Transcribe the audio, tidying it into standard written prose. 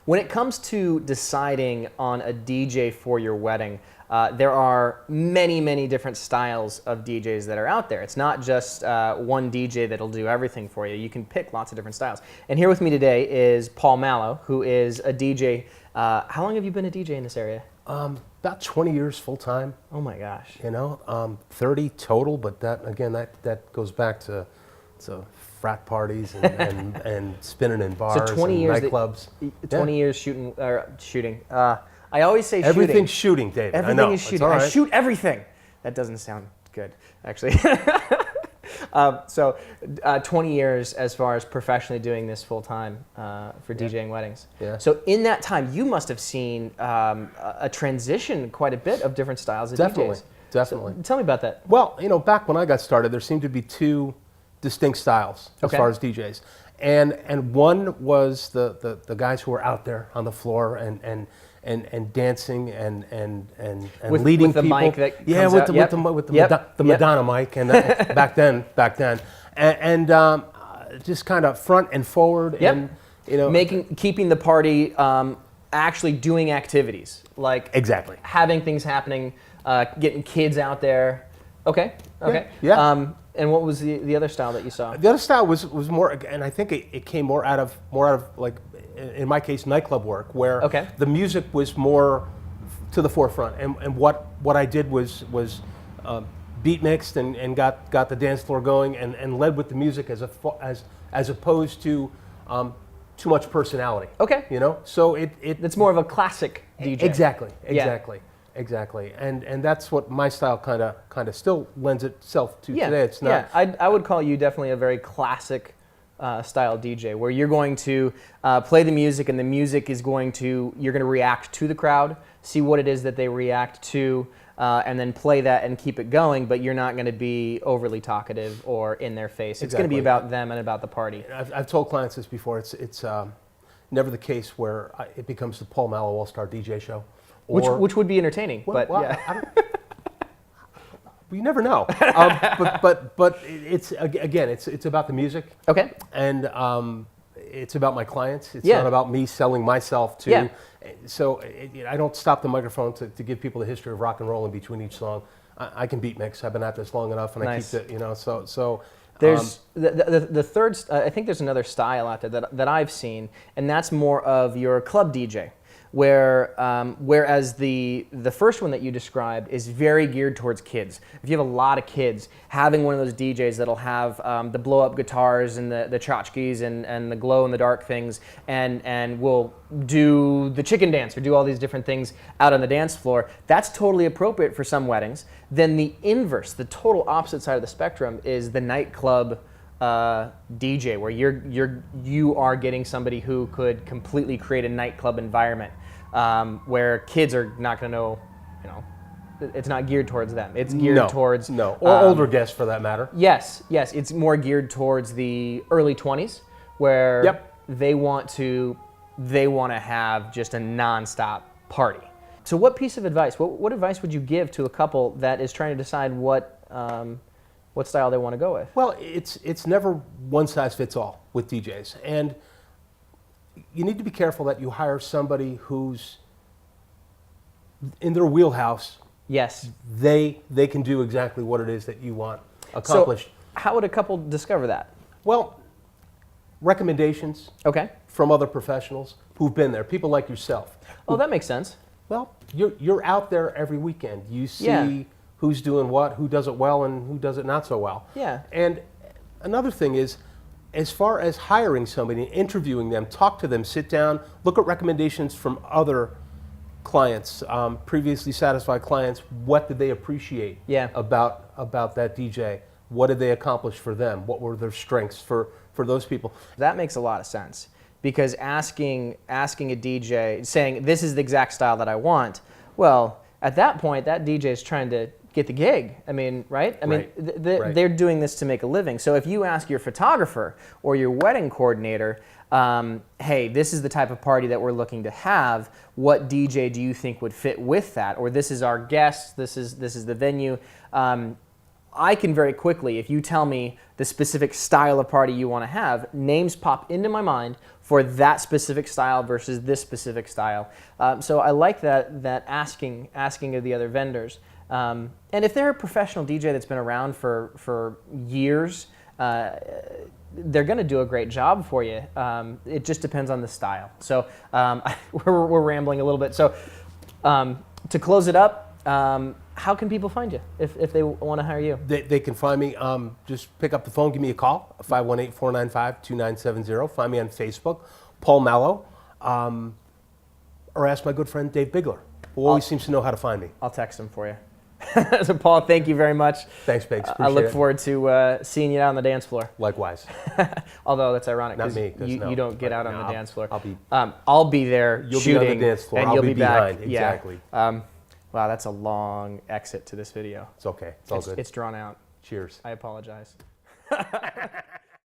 When it comes to deciding on a DJ for your wedding, there are many, many different styles of DJs that are out there. It's not just one DJ that'll do everything for you. You can pick lots of different styles. And here with me today is Paul Malo, who is a DJ. How long have you been a DJ in this area? About 20 years full time. Oh my gosh. 30 total, but that goes back to frat parties and spinning in bars so 20 and years nightclubs. 20 years shooting. I always say everything's shooting, David. Everything I know. is shooting. All right. I shoot everything. That doesn't sound good, actually. 20 years as far as professionally doing this full time for DJing weddings. Yeah. So in that time, you must have seen a transition quite a bit of different styles of DJs. Definitely. So tell me about that. Well, back when I got started, there seemed to be two distinct styles as far as DJs, and one was the guys who were out there on the floor and dancing and leading with the people. Mic that yeah, comes with the Madonna mic, and back then, and just kind of front and forward, and keeping the party actually doing activities like exactly having things happening, getting kids out there. Okay. Yeah. And what was the other style that you saw? The other style was more, and I think it came more out of like, in my case, nightclub work, where the music was more to the forefront, and what I did was beat mixed and got the dance floor going and led with the music as opposed to too much personality. Okay. So it's more of a classic DJ. Exactly, and that's what my style kind of still lends itself to today. It's not. Yeah, I would call you definitely a very classic style DJ, where you're going to play the music, and the music is you're going to react to the crowd, see what it is that they react to, and then play that and keep it going. But you're not going to be overly talkative or in their face. It's going to be about them and about the party. I've told clients this before. It's never the case where it becomes the Paul Malo All-Star DJ show. Which would be entertaining, you never know. But it's about the music. Okay. And it's about my clients. It's not about me selling myself to. Yeah. So I don't stop the microphone to give people the history of rock and roll in between each song. I can beat mix. I've been at this long enough, and nice. I keep it. So. There's the third. I think there's another style out there that I've seen, and that's more of your club DJ. Whereas the first one that you described is very geared towards kids. If you have a lot of kids, having one of those DJs that'll have the blow-up guitars and the tchotchkes and the glow-in-the-dark things, and will do the chicken dance or do all these different things out on the dance floor, that's totally appropriate for some weddings. Then the inverse, the total opposite side of the spectrum, is the nightclub DJ, where you are getting somebody who could completely create a nightclub environment. Where kids are not going to know, it's not geared towards them. It's geared towards or older guests for that matter. Yes, it's more geared towards the early 20s, where they want to have just a nonstop party. So, what piece of advice? What advice would you give to a couple that is trying to decide what style they want to go with? Well, it's never one size fits all with DJs, and you need to be careful that you hire somebody who's in their wheelhouse. Yes. They can do exactly what it is that you want accomplished. So how would a couple discover that? Well, recommendations from other professionals who've been there, people like yourself. Oh, that makes sense. Well, you're out there every weekend. You see who's doing what, who does it well, and who does it not so well. Yeah. And another thing is, as far as hiring somebody, interviewing them, talk to them, sit down, look at recommendations from other clients, previously satisfied clients. What did they appreciate about that DJ? What did they accomplish for them? What were their strengths for those people? That makes a lot of sense, because asking a DJ, saying this is the exact style that I want, well, at that point, that DJ is trying to get the gig. I mean, right? I mean, they're doing this to make a living. So if you ask your photographer or your wedding coordinator, hey, this is the type of party that we're looking to have, what DJ do you think would fit with that? Or this is our guest, this is the venue. I can very quickly, if you tell me the specific style of party you want to have, names pop into my mind for that specific style versus this specific style. So I like that asking of the other vendors. And if they're a professional DJ that's been around for years, they're going to do a great job for you. It just depends on the style. So we're rambling a little bit. So to close it up, how can people find you if they want to hire you? They can find me, just pick up the phone, give me a call, 518-495-2970. Find me on Facebook, Paul Malo, or ask my good friend Dave Bigler, who always seems to know how to find me. I'll text him for you. So Paul, thank you very much. Thanks, Biggs. I look forward to seeing you out on the dance floor. Likewise. Although that's ironic Not me, you, no. you don't get out on No, the dance floor. I'll be there You'll shooting, be on the dance floor. and I'll you'll be be back. behind. Exactly. Yeah. Wow, that's a long exit to this video. It's okay. It's all good. It's drawn out. Cheers. I apologize.